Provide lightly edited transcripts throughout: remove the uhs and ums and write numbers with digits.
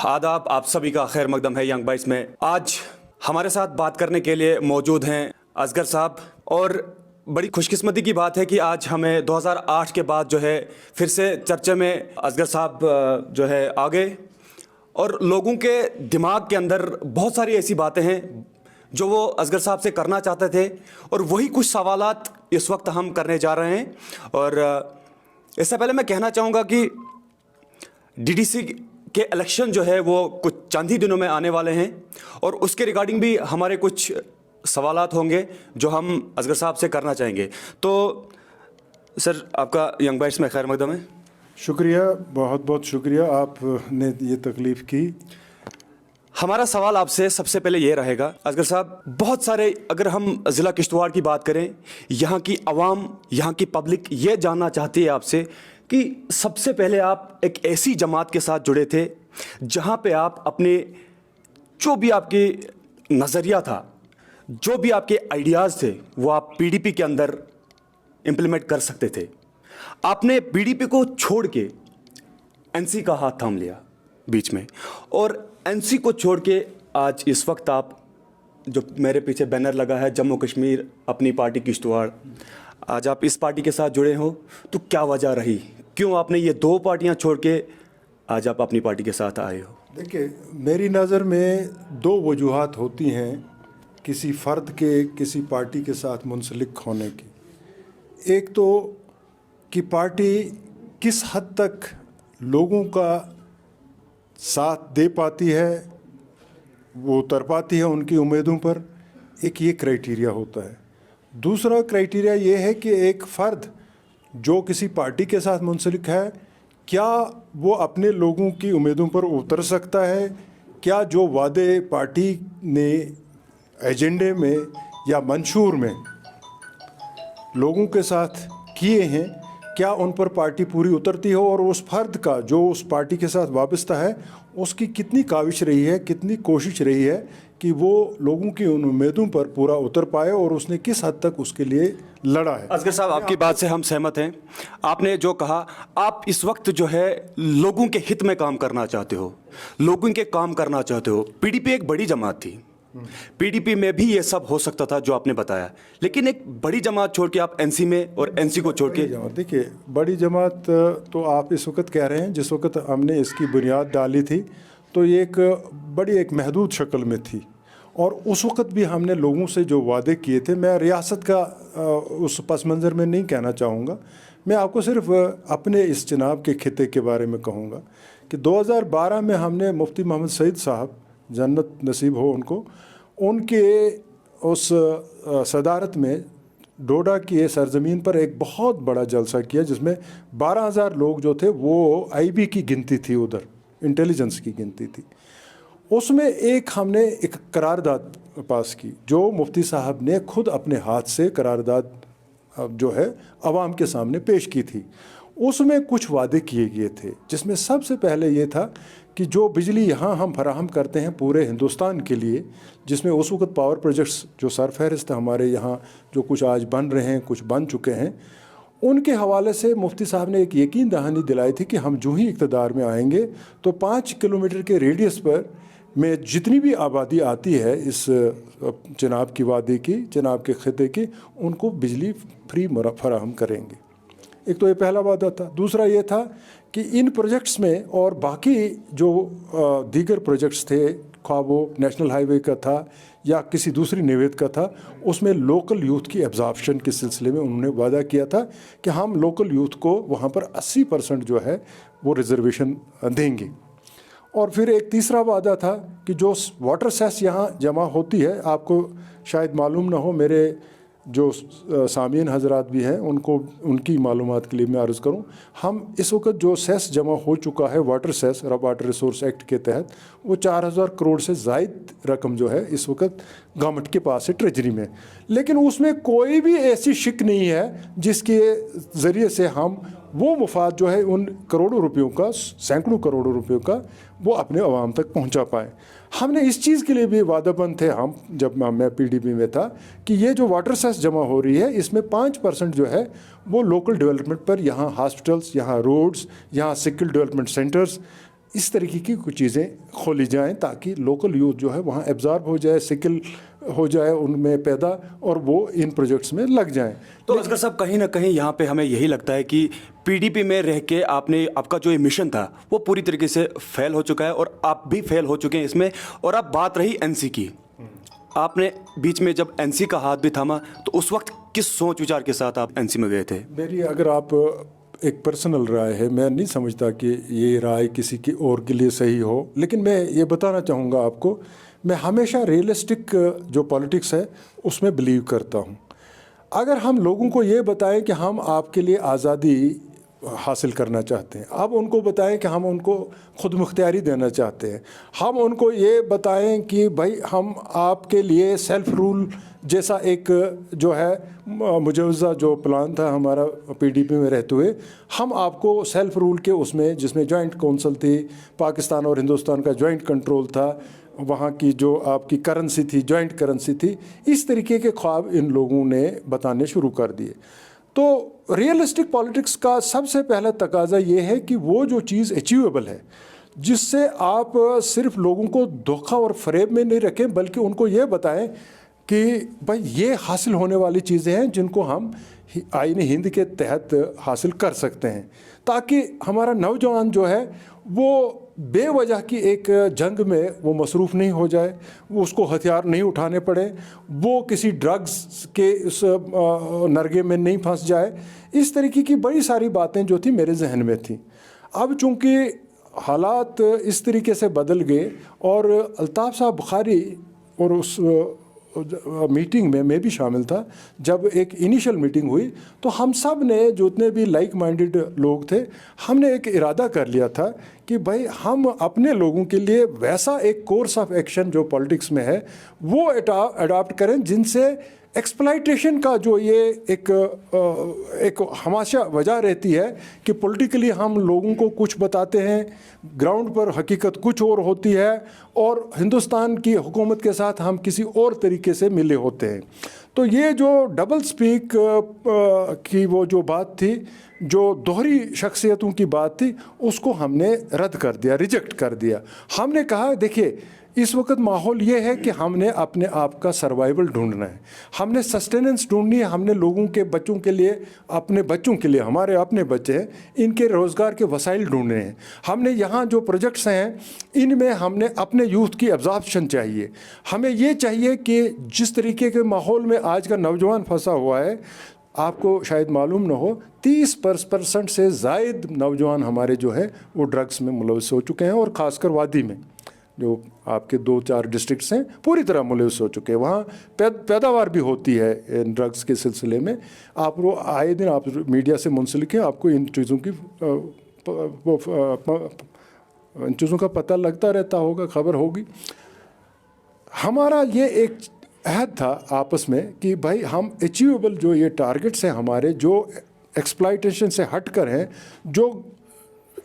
आदाब, आप सभी का खैर मकदम है यंग बाइट्स में। आज हमारे साथ बात करने के लिए मौजूद हैं असगर साहब, और बड़ी खुशकिस्मती की बात है कि आज हमें 2008 के बाद जो है फिर से चर्चे में असगर साहब जो है आ गए, और लोगों के दिमाग के अंदर बहुत सारी ऐसी बातें हैं जो वो असगर साहब से करना चाहते थे, और वही कुछ सवालात इस वक्त हम करने जा रहे हैं। और इससे पहले मैं कहना चाहूँगा कि डीडीसी के इलेक्शन जो है वो कुछ चंद ही दिनों में आने वाले हैं, और उसके रिगार्डिंग भी हमारे कुछ सवालात होंगे जो हम असगर साहब से करना चाहेंगे। तो सर, आपका यंग बाइट्स में खैर मकदम है। शुक्रिया, बहुत बहुत शुक्रिया आपने ये तकलीफ़ की। हमारा सवाल आपसे सबसे पहले ये रहेगा असगर साहब, बहुत सारे, अगर हम ज़िला किश्तवाड़ की बात करें, यहाँ की आवाम, यहाँ की पब्लिक ये जानना चाहती है आपसे कि सबसे पहले आप एक ऐसी जमात के साथ जुड़े थे जहाँ पे आप अपने जो भी आपकी नज़रिया था, जो भी आपके आइडियाज़ थे, वो आप पीडीपी के अंदर इम्प्लीमेंट कर सकते थे। आपने पीडीपी को छोड़ के एनसी का हाथ थाम लिया बीच में, और एनसी को छोड़ के आज इस वक्त आप, जो मेरे पीछे बैनर लगा है जम्मू कश्मीर अपनी पार्टी किश्तवाड़, आज आप इस पार्टी के साथ जुड़े हो, तो क्या वजह रही, क्यों आपने ये दो पार्टियां छोड़ के आज आप अपनी पार्टी के साथ आए हो? देखिए, मेरी नज़र में दो वजूहात होती हैं किसी फ़र्द के किसी पार्टी के साथ मुंसलिक होने की। एक तो कि पार्टी किस हद तक लोगों का साथ दे पाती है, वो उतर पाती है उनकी उम्मीदों पर, एक ये क्राइटेरिया होता है। दूसरा क्राइटेरिया ये है कि एक फ़र्द जो किसी पार्टी के साथ मुंसलिक है, क्या वो अपने लोगों की उम्मीदों पर उतर सकता है, क्या जो वादे पार्टी ने एजेंडे में या मंशूर में लोगों के साथ किए हैं, क्या उन पर पार्टी पूरी उतरती हो, और उस फ़र्द का जो उस पार्टी के साथ वाबस्ता है उसकी कितनी काविश रही है, कितनी कोशिश रही है कि वो लोगों की उन उम्मीदों पर पूरा उतर पाए, और उसने किस हद तक उसके लिए लड़ा है। असगर साहब, आपकी बात से हम सहमत हैं। आपने जो कहा, आप इस वक्त जो है लोगों के हित में काम करना चाहते हो, लोगों के काम करना चाहते हो। पीडीपी एक बड़ी जमात थी, पीडीपी में भी ये सब हो सकता था जो आपने बताया, लेकिन एक बड़ी जमात छोड़ के आप एनसी में, और एनसी को छोड़ के, देखिए, बड़ी जमात तो आप इस वक्त कह रहे हैं, जिस वक्त हमने इसकी बुनियाद डाली थी तो ये एक बड़ी एक महदूद शक्ल में थी, और उस वक्त भी हमने लोगों से जो वादे किए थे, मैं रियासत का उस पस मंज़र में नहीं कहना चाहूँगा, मैं आपको सिर्फ अपने इस जनाब के खिते के बारे में कहूँगा कि 2012 में हमने मुफ्ती मोहम्मद सईद साहब, जन्नत नसीब हो उनको, उनके उस सदारत में डोडा की सरजमीन पर एक बहुत बड़ा जलसा किया, जिसमें 12,000 लोग जो थे वो आईबी की गिनती थी, उधर इंटेलिजेंस की गिनती थी। उसमें हमने एक करारदाद पास की, जो मुफ्ती साहब ने खुद अपने हाथ से करारदाद जो है आवाम के सामने पेश की थी। उसमें कुछ वादे किए गए थे, जिसमें सबसे पहले ये था कि जो बिजली यहाँ हम फराहम करते हैं पूरे हिंदुस्तान के लिए, जिसमें उस वक्त पावर प्रोजेक्ट्स जो सरफहरिस्त हमारे यहाँ जो कुछ आज बन रहे हैं, कुछ बन चुके हैं, उनके हवाले से मुफ्ती साहब ने एक यकीन दहानी दिलाई थी कि हम जो ही इक़्तिदार में आएंगे तो 5 किलोमीटर के रेडियस पर में जितनी भी आबादी आती है इस जनाब की वादी की, जनाब के खिते की, उनको बिजली फ्री फराहम करेंगे। एक तो ये पहला वादा था। दूसरा ये था कि इन प्रोजेक्ट्स में और बाकी जो दीगर प्रोजेक्ट्स थे, ख्वाह वो नेशनल हाईवे का था या किसी दूसरी निवेद का था, उसमें लोकल यूथ की एब्जॉर्प्शन के सिलसिले में उन्होंने वादा किया था कि हम लोकल यूथ को वहाँ पर 80% जो है वो रिजर्वेशन देंगे। और फिर एक तीसरा वादा था कि जो वाटर सेस यहाँ जमा होती है, आपको शायद मालूम ना हो, मेरे जो सामीन हजरात भी हैं उनको उनकी मालूमात के लिए मैं अर्ज़ करूं, हम इस वक्त जो सेस जमा हो चुका है water cess, water resource act के तहत, वो 4,000 करोड़ से ज़ायद रकम जो है इस वक्त गवर्नमेंट के पास है ट्रेजरी में। लेकिन उसमें कोई भी ऐसी शिक नहीं है जिसके ज़रिए से हम वो मुफाद जो है उन करोड़ों रुपयों का, सैकड़ों करोड़ों रुपयों का, वो अपने आवाम तक पहुँचा पाएँ। हमने इस चीज़ के लिए भी वादाबंद थे हम, जब मैं पीडीपी में था, कि ये जो वाटर सेस जमा हो रही है इसमें 5% जो है वो लोकल डेवलपमेंट पर, यहाँ हॉस्पिटल्स, यहाँ रोड्स, यहाँ स्किल डेवलपमेंट सेंटर्स, اس طریقے کی کچھ چیزیں کھولی جائیں تاکہ لوکل یوتھ جو ہے وہاں ایبزارب ہو جائے, سکل ہو جائے ان میں پیدا, اور وہ ان پروجیکٹس میں لگ جائیں. تو اصغر صاحب کہیں نہ کہیں یہاں پہ ہمیں یہی لگتا ہے کہ پی ڈی پی میں رہ کے آپ کا جو یہ مشن تھا وہ پوری طریقے سے فیل ہو چکا ہے, اور آپ بھی فیل ہو چکے ہیں اس میں. اور اب بات رہی این سی کی, آپ نے بیچ میں جب این سی کا ہاتھ بھی تھاما تو اس وقت کس سوچ وچار کے ساتھ آپ این سی میں گئے تھے؟ میری اگر آپ ایک پرسنل رائے ہے, میں نہیں سمجھتا کہ یہ رائے کسی کی اور کے لیے صحیح ہو, لیکن میں یہ بتانا چاہوں گا آپ کو, میں ہمیشہ ریئلسٹک جو پالیٹکس ہے اس میں بلیو کرتا ہوں. اگر ہم لوگوں کو یہ بتائیں کہ ہم آپ کے لیے آزادی حاصل کرنا چاہتے ہیں, اب ان کو بتائیں کہ ہم ان کو خود مختاری دینا چاہتے ہیں, ہم ان کو یہ بتائیں کہ بھائی ہم آپ کے لیے سیلف رول جیسا ایک جو ہے مجوزہ جو پلان تھا ہمارا پی ڈی پی میں رہتے ہوئے, ہم آپ کو سیلف رول کے اس میں جس میں جوائنٹ کونسل تھی, پاکستان اور ہندوستان کا جوائنٹ کنٹرول تھا, وہاں کی جو آپ کی کرنسی تھی جوائنٹ کرنسی تھی, اس طریقے کے خواب ان لوگوں نے بتانے شروع کر دیے. تو ریئلسٹک پالیٹکس کا سب سے پہلا تقاضا یہ ہے کہ وہ جو چیز اچیویبل ہے, جس سے آپ صرف لوگوں کو دھوکہ اور فریب میں نہیں رکھیں بلکہ ان کو یہ بتائیں کہ بھائی یہ حاصل ہونے والی چیزیں ہیں جن کو ہم آئین ہند کے تحت حاصل کر سکتے ہیں, تاکہ ہمارا نوجوان جو ہے وہ بے وجہ کی ایک جنگ میں وہ مصروف نہیں ہو جائے, وہ اس کو ہتھیار نہیں اٹھانے پڑے, وہ کسی ڈرگز کے اس نرگے میں نہیں پھنس جائے. اس طریقے کی بڑی ساری باتیں جو تھیں میرے ذہن میں تھیں. اب چونکہ حالات اس طریقے سے بدل گئے, اور الطاف صاحب بخاری اور اس میٹنگ میں میں بھی شامل تھا, جب ایک انیشل میٹنگ ہوئی تو ہم سب نے جتنے بھی لائک مائنڈڈ لوگ تھے, ہم نے ایک ارادہ کر لیا تھا کہ بھائی ہم اپنے لوگوں کے لیے ویسا ایک کورس آف ایکشن جو پالیٹکس میں ہے وہ اڈاپٹ کریں جن سے ایکسپلائٹیشن کا جو یہ ایک ہمیشہ وجہ رہتی ہے کہ پولیٹیکلی ہم لوگوں کو کچھ بتاتے ہیں, گراؤنڈ پر حقیقت کچھ اور ہوتی ہے, اور ہندوستان کی حکومت کے ساتھ ہم کسی اور طریقے سے ملے ہوتے ہیں. تو یہ جو ڈبل سپیک کی وہ جو بات تھی, جو دوہری شخصیتوں کی بات تھی, اس کو ہم نے رد کر دیا, ریجیکٹ کر دیا. ہم نے کہا دیکھیے اس وقت ماحول یہ ہے کہ ہم نے اپنے آپ کا سروائیول ڈھونڈنا ہے, ہم نے سسٹیننس ڈھونڈنی ہے, ہم نے لوگوں کے بچوں کے لیے, اپنے بچوں کے لیے, ہمارے اپنے بچے ہیں, ان کے روزگار کے وسائل ڈھونڈنے ہیں. ہم نے یہاں جو پروجیکٹس ہیں ان میں ہم نے اپنے یوتھ کی ابزارپشن چاہیے. ہمیں یہ چاہیے کہ جس طریقے کے ماحول میں آج کا نوجوان پھنسا ہوا ہے, آپ کو شاید معلوم نہ ہو 30% سے زائد نوجوان ہمارے جو ہے وہ ڈرگس میں ملوث ہو چکے ہیں, اور خاص کر وادی میں جو آپ کے 2-4 ڈسٹرکٹس ہیں پوری طرح ملوث ہو چکے ہیں. وہاں پیداوار بھی ہوتی ہے ڈرگس کے سلسلے میں. آپ وہ آئے دن آپ میڈیا سے منسلک ہیں, آپ کو ان چیزوں کا پتہ لگتا رہتا ہوگا, خبر ہوگی. ہمارا یہ ایک عہد تھا آپس میں کہ بھائی ہم اچیویبل جو یہ ٹارگٹس ہیں ہمارے, جو ایکسپلائٹیشن سے ہٹ کر ہیں, جو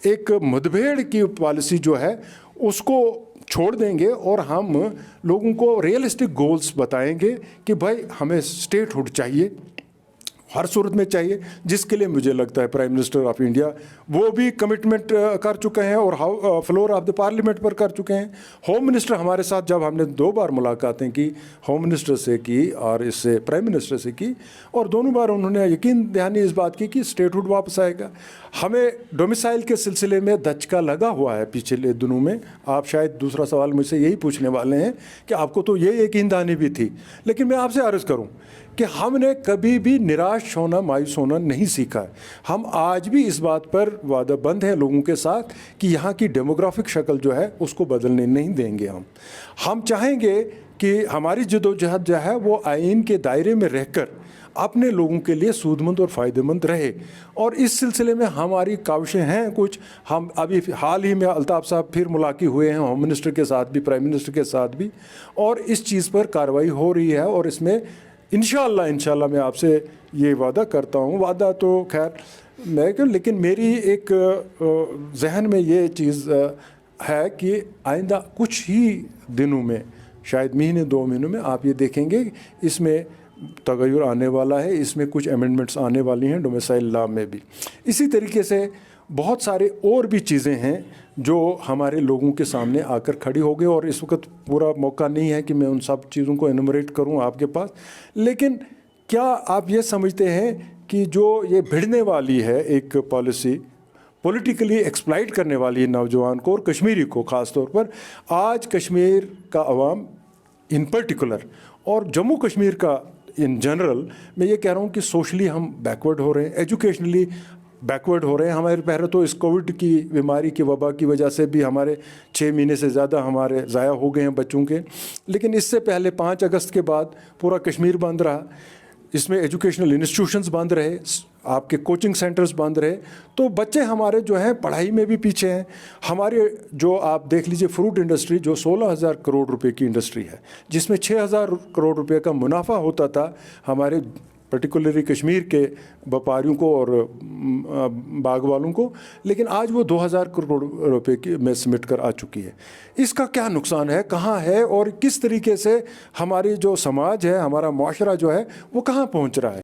ایک مدبھیڑ کی پالیسی جو ہے اس کو چھوڑ دیں گے, اور ہم لوگوں کو ریئلسٹک گولز بتائیں گے کہ بھائی ہمیں اسٹیٹ ہوڈ چاہیے, ہر صورت میں چاہیے, جس کے لیے مجھے لگتا ہے پرائم منسٹر آف انڈیا وہ بھی کمٹمنٹ کر چکے ہیں اور فلور آف دا پارلیمنٹ پر کر چکے ہیں. ہوم منسٹر ہمارے ساتھ جب ہم نے 2 بار ملاقاتیں کی, ہوم منسٹر سے کی اور اس سے پرائم منسٹر سے کی, اور دونوں بار انہوں نے یقین دہانی اس بات کی کہ اسٹیٹ ہوڈ واپس آئے گا. ہمیں ڈومیسائل کے سلسلے میں دھچکا لگا ہوا ہے پچھلے دنوں میں. آپ شاید دوسرا سوال مجھ سے یہی پوچھنے والے ہیں کہ آپ کو تو یہ یقین دہانی بھی تھی, لیکن میں آپ سے عرض کروں کہ ہم نے کبھی بھی نراش ہونا, مایوس ہونا نہیں سیکھا ہے. ہم آج بھی اس بات پر وعدہ بند ہیں لوگوں کے ساتھ کہ یہاں کی ڈیموگرافک شکل جو ہے اس کو بدلنے نہیں دیں گے. ہم چاہیں گے کہ ہماری جدوجہد جو ہے وہ آئین کے دائرے میں رہ کر اپنے لوگوں کے لیے سود مند اور فائدہ مند رہے, اور اس سلسلے میں ہماری کاوشیں ہیں کچھ. ہم ابھی حال ہی میں الطاف صاحب پھر ملاقات ہوئے ہیں ہوم منسٹر کے ساتھ بھی, پرائم منسٹر کے ساتھ بھی, اور اس چیز پر کارروائی ہو رہی ہے, اور اس میں انشاءاللہ میں آپ سے یہ وعدہ کرتا ہوں, وعدہ تو خیر میں کہ, لیکن میری ایک ذہن میں یہ چیز ہے کہ آئندہ کچھ ہی دنوں میں, شاید مہینے 2 مہینوں میں آپ یہ دیکھیں گے اس میں تغیر آنے والا ہے, اس میں کچھ امینڈمنٹس آنے والی ہیں ڈومیسائل لا میں بھی. اسی طریقے سے بہت سارے اور بھی چیزیں ہیں जो हमारे लोगों के सामने आकर खड़ी हो गई। और इस वक्त पूरा मौका नहीं है कि मैं उन सब चीज़ों को एनुमरेट करूं आपके पास, लेकिन क्या आप ये समझते हैं कि जो ये भिड़ने वाली है एक पॉलिसी, पॉलिटिकली एक्सप्लॉइट करने वाली है नौजवान को और कश्मीरी को ख़ास तौर पर, आज कश्मीर का अवाम इन पर्टिकुलर और जम्मू कश्मीर का इन जनरल, मैं ये कह रहा हूँ कि सोशली हम बैकवर्ड हो रहे हैं, एजुकेशनली बैकवर्ड हो रहे हैं। हमारे पहले तो इस कोविड की बीमारी की वबा की वजह से भी हमारे 6 महीने से ज़्यादा हमारे ज़ाया हो गए हैं बच्चों के, लेकिन इससे पहले 5 अगस्त के बाद पूरा कश्मीर बंद रहा, इसमें एजुकेशनल इंस्टीट्यूशंस बंद रहे, आपके कोचिंग सेंटर्स बंद रहे, तो बच्चे हमारे जो हैं पढ़ाई में भी पीछे हैं। हमारे जो आप देख लीजिए फ्रूट इंडस्ट्री जो 16,000 करोड़ रुपए की इंडस्ट्री है, जिसमें 6,000 करोड़ रुपए का मुनाफा होता था हमारे पर्टिकुलरली कश्मीर के व्यापारियों को और बाग वालों को, लेकिन आज वो 2,000 करोड़ रुपए की में सिमट कर आ चुकी है। इसका क्या नुकसान है, कहाँ है और किस तरीके से हमारी जो समाज है, हमारा मुआशरा जो है वो कहाँ पहुँच रहा है?